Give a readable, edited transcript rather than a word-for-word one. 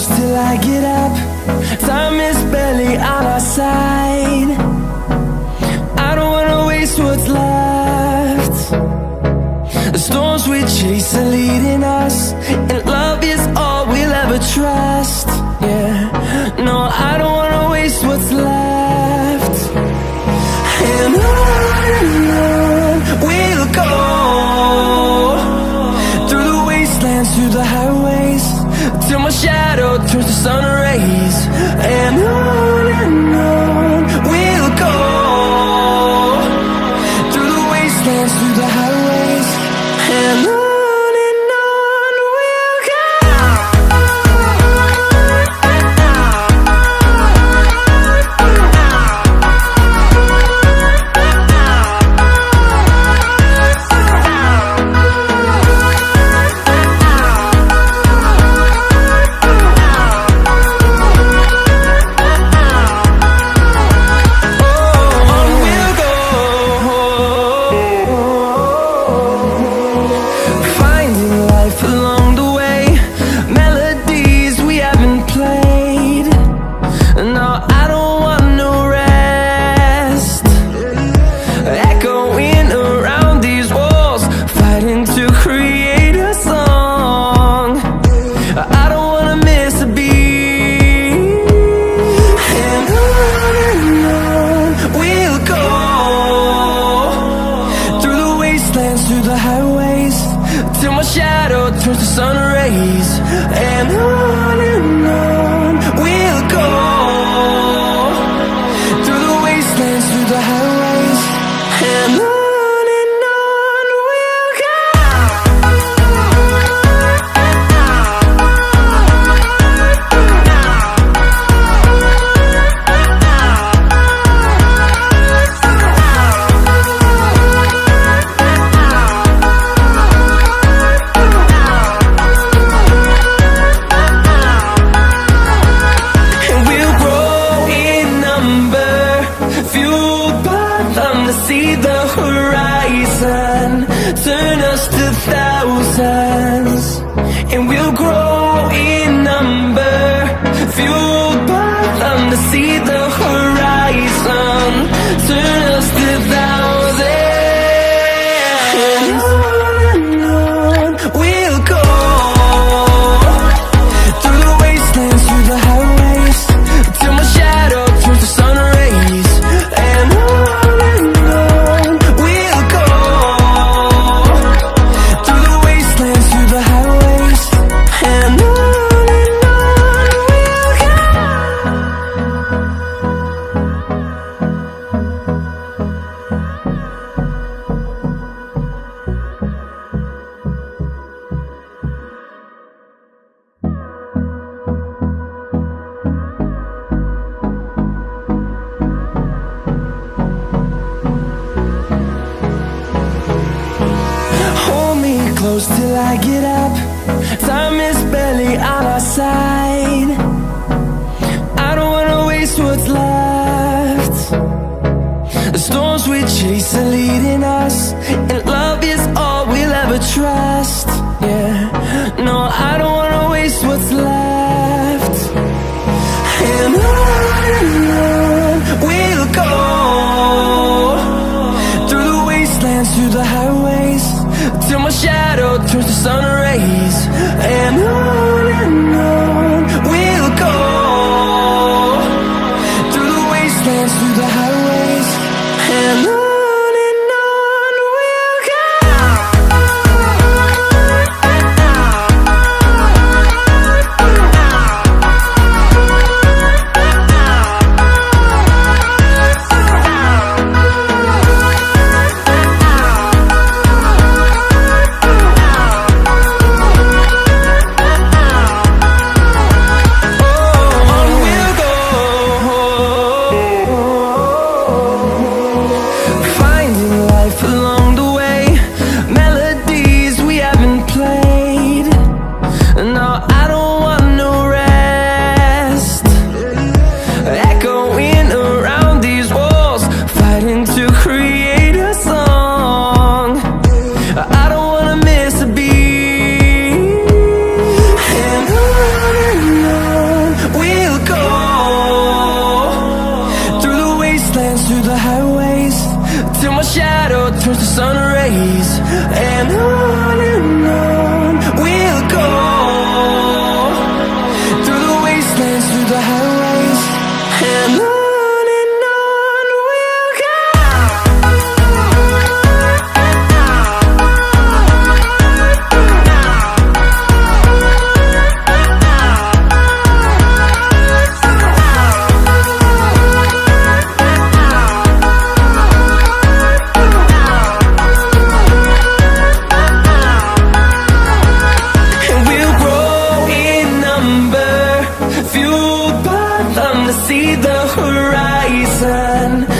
close till I get up. Time is barely on our side. I don't wanna waste what's left. The storms we chase are leading us, and love is all we'll ever trust. Yeah, no, I don't wanna waste what's left. And on we'll go, through the wastelands, through the highways, till my shadow turns to sun rays. And on we'll go, through the wastelands, through the highways, and on we'll go. Through the highways, till my shadow turns to sun rays. And on we'll go, through the wastelands, through the highways, and on we'll go. See the horizon, turn us to thousands, and we'll grow in number, fueled by them. To see the horizon, turn us to thousands, and on we'll go, through the wastelands, through the highways, till my shadow turns to sun rays. And close till I get up. Time is barely on our side. I don't wanna waste what's left. The storms we chase are leading us, and love is all we'll ever trust. Yeah, no, I don't wanna waste what's left. And on we'll go, through the wastelands, through the highways, till my shadow turns to sun rays. And on we'll go, through the wastelands, through the highways, and on we'll go. through the highways, till my shadow turns to sun rays. And on we'll go, through the wastelands, through the highways, and on we'll go. See the horizon.